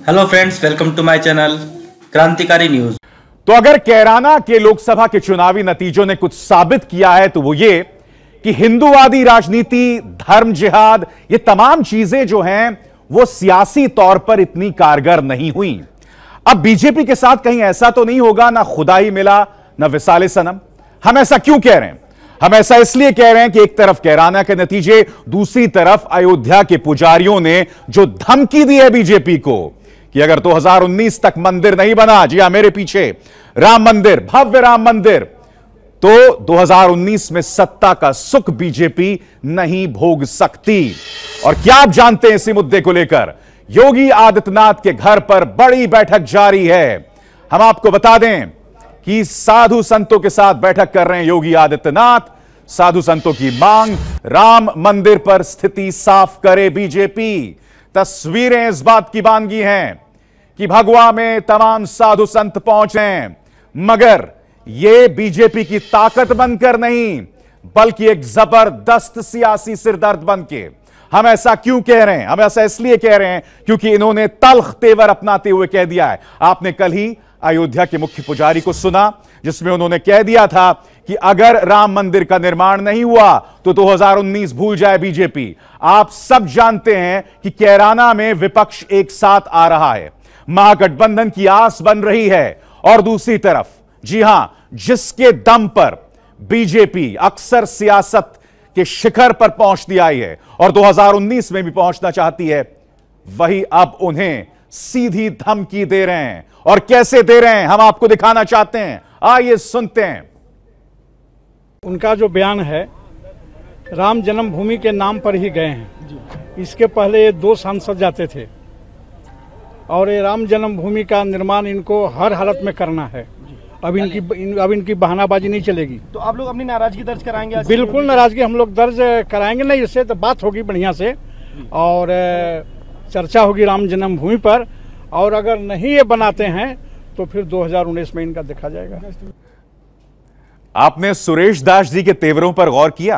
Hello friends, welcome to my channel Krantikari news. तो अगर कैराना के लोकसभा के चुनावी नतीजों ने कुछ साबित किया है तो वो ये कि हिंदूवादी राजनीति, धर्म जिहाद, ये तमाम चीजें जो हैं वो सियासी तौर पर इतनी कारगर नहीं हुई। अब बीजेपी के साथ कहीं ऐसा तो नहीं होगा ना खुदा ही मिला ना विसाले सनम। हम ऐसा क्यों कह रहे हैं? हम ऐसा इसलिए कह रहे हैं कि एक तरफ कैराना के नतीजे, दूसरी तरफ अयोध्या के पुजारियों ने जो धमकी दी है बीजेपी को कि अगर 2019 तक मंदिर नहीं बना, जी हां मेरे पीछे राम मंदिर, भव्य राम मंदिर, तो 2019 में सत्ता का सुख बीजेपी नहीं भोग सकती। और क्या आप जानते हैं इसी मुद्दे को लेकर योगी आदित्यनाथ के घर पर बड़ी बैठक जारी है। हम आपको बता दें कि साधु संतों के साथ बैठक कर रहे हैं योगी आदित्यनाथ। साधु संतों की मांग, राम मंदिर पर स्थिति साफ करे बीजेपी। तस्वीरें इस बात की बानगी हैं कि भगवा में तमाम साधु संत पहुंचे, मगर यह बीजेपी की ताकत बनकर नहीं बल्कि एक जबरदस्त सियासी सिरदर्द बनके। हम ऐसा क्यों कह रहे हैं? हम ऐसा इसलिए कह रहे हैं क्योंकि इन्होंने तल्ख तेवर अपनाते हुए कह दिया है। आपने कल ही अयोध्या के मुख्य पुजारी को सुना जिसमें उन्होंने कह दिया था कि अगर राम मंदिर का निर्माण नहीं हुआ तो 2019 भूल जाए बीजेपी। आप सब जानते हैं कि कैराना में विपक्ष एक साथ आ रहा है, महागठबंधन की आस बन रही है, और दूसरी तरफ जी हां, जिसके दम पर बीजेपी अक्सर सियासत के शिखर पर पहुंचती आई है और 2019 में भी पहुंचना चाहती है, वही अब उन्हें सीधी धमकी दे रहे हैं। और कैसे दे रहे हैं हम आपको दिखाना चाहते हैं, आइए सुनते हैं। उनका जो बयान है, राम जन्मभूमि के नाम पर ही गए हैं। इसके पहले ये 2 सांसद जाते थे और ये राम जन्मभूमि का निर्माण इनको हर हालत में करना है। अब इनकी बहानाबाजी नहीं चलेगी। तो आप लोग अपनी नाराजगी दर्ज कराएंगे? बिल्कुल नाराजगी हम लोग दर्ज कराएंगे। नहीं, इससे तो बात होगी बढ़िया से और चर्चा होगी राम जन्मभूमि पर, और अगर नहीं ये बनाते हैं तो फिर 2019 में इनका देखा जाएगा। आपने सुरेश दास जी के तेवरों पर गौर किया?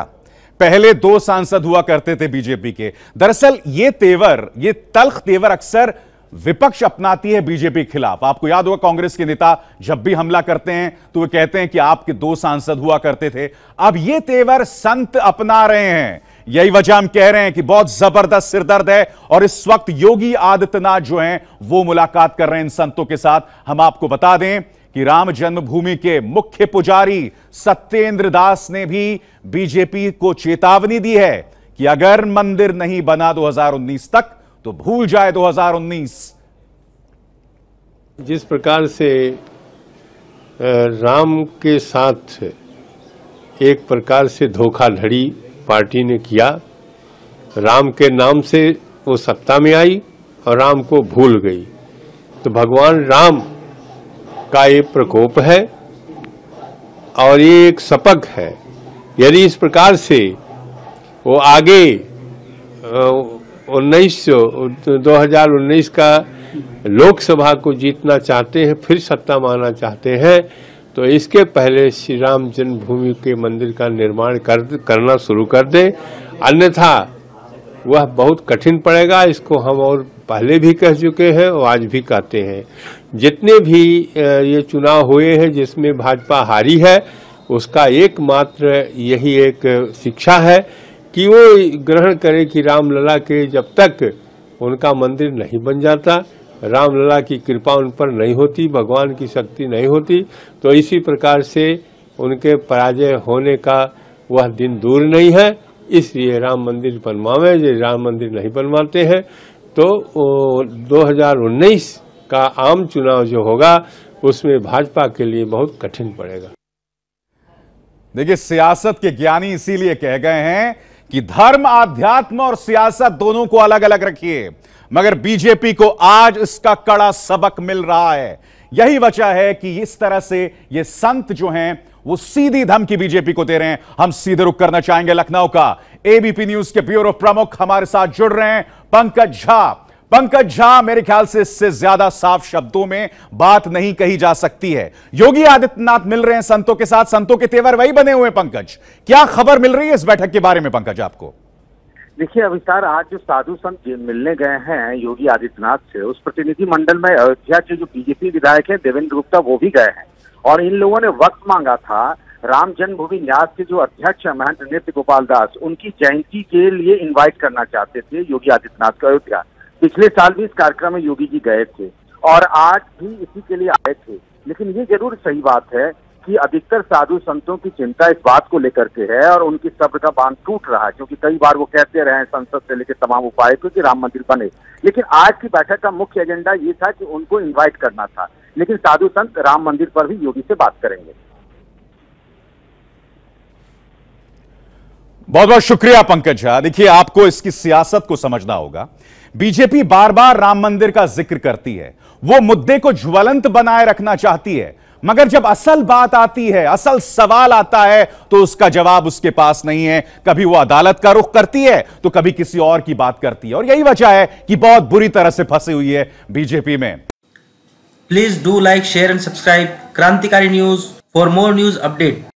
पहले 2 सांसद हुआ करते थे बीजेपी के। दरअसल ये तेवर, ये तल्ख तेवर अक्सर विपक्ष अपनाती है बीजेपी के खिलाफ। आपको याद होगा कांग्रेस के नेता जब भी हमला करते हैं तो वे कहते हैं कि आपके 2 सांसद हुआ करते थे। अब ये तेवर संत अपना रहे हैं। यही वजह हम कह रहे हैं कि बहुत जबरदस्त सिरदर्द है और इस वक्त योगी आदित्यनाथ जो हैं वो मुलाकात कर रहे हैं इन संतों के साथ। हम आपको बता दें कि राम जन्मभूमि के मुख्य पुजारी सत्येंद्र दास ने भी बीजेपी को चेतावनी दी है कि अगर मंदिर नहीं बना 2019 तक तो भूल जाए 2019। जिस प्रकार से राम के साथ एक प्रकार से धोखाधड़ी पार्टी ने किया, राम के नाम से वो सत्ता में आई और राम को भूल गई, तो भगवान राम का ये प्रकोप है और ये एक सपक है। यदि इस प्रकार से वो आगे 2019 का लोकसभा को जीतना चाहते हैं, फिर सत्ता माना चाहते हैं, तो इसके पहले श्री राम जन्मभूमि के मंदिर का निर्माण करना शुरू कर दें, अन्यथा वह बहुत कठिन पड़ेगा। इसको हम और पहले भी कह चुके हैं और आज भी कहते हैं। जितने भी ये चुनाव हुए हैं जिसमें भाजपा हारी है, उसका एकमात्र यही एक शिक्षा है कि वो ग्रहण करे कि रामलला के जब तक उनका मंदिर नहीं बन जाता, रामलला की कृपा उन पर नहीं होती, भगवान की शक्ति नहीं होती, तो इसी प्रकार से उनके पराजय होने का वह दिन दूर नहीं है। इसलिए राम मंदिर बनवावे। यदि राम मंदिर नहीं बनवाते हैं तो 2019 का आम चुनाव जो होगा उसमें भाजपा के लिए बहुत कठिन पड़ेगा। देखिए, सियासत के ज्ञानी इसीलिए कह गए हैं कि धर्म, आध्यात्म और सियासत दोनों को अलग अलग रखिए, मगर बीजेपी को आज इसका कड़ा सबक मिल रहा है। यही वजह है कि इस तरह से ये संत जो हैं वो सीधी धमकी बीजेपी को दे रहे हैं। हम सीधे रुख करना चाहेंगे लखनऊ का। एबीपी न्यूज के ब्यूरो प्रमुख हमारे साथ जुड़ रहे हैं, पंकज झा। पंकज झा, मेरे ख्याल से इससे ज्यादा साफ शब्दों में बात नहीं कही जा सकती है। योगी आदित्यनाथ मिल रहे हैं संतों के साथ, संतों के तेवर वही बने हुए हैं। पंकज, क्या खबर मिल रही है इस बैठक के बारे में पंकज आपको? देखिए अविसार, आज जो साधु संत मिलने गए हैं योगी आदित्यनाथ से, उस प्रतिनिधि मंडल में अयोध्या के जो बीजेपी विधायक हैं देवेंद्र गुप्ता वो भी गए हैं। और इन लोगों ने वक्त मांगा था राम जन्मभूमि न्यास के जो अध्यक्ष हैं महंत नृत्य गोपाल दास, उनकी जयंती के लिए इनवाइट करना चाहते थे योगी आदित्यनाथ को अयोध्या। पिछले साल भी इस कार्यक्रम में योगी जी गए थे और आज भी इसी के लिए आए थे। लेकिन ये जरूर सही बात है कि अधिकतर साधु संतों की चिंता इस बात को लेकर के है और उनकी सब्र का बांध टूट रहा है, क्योंकि कई बार वो कहते रहे संसद से लेकर तमाम उपाय कि राम मंदिर बने। लेकिन आज की बैठक का मुख्य एजेंडा ये था कि उनको इनवाइट करना था, लेकिन साधु संत राम मंदिर पर भी योगी से बात करेंगे। बहुत बहुत शुक्रिया पंकज झा। देखिए, आपको इसकी सियासत को समझना होगा। बीजेपी बार बार राम मंदिर का जिक्र करती है, वो मुद्दे को ज्वलंत बनाए रखना चाहती है, मगर जब असल बात आती है, असल सवाल आता है, तो उसका जवाब उसके पास नहीं है। कभी वो अदालत का रुख करती है तो कभी किसी और की बात करती है, और यही वजह है कि बहुत बुरी तरह से फंसी हुई है बीजेपी में। Please do like, share and subscribe Krantikari news for more news update.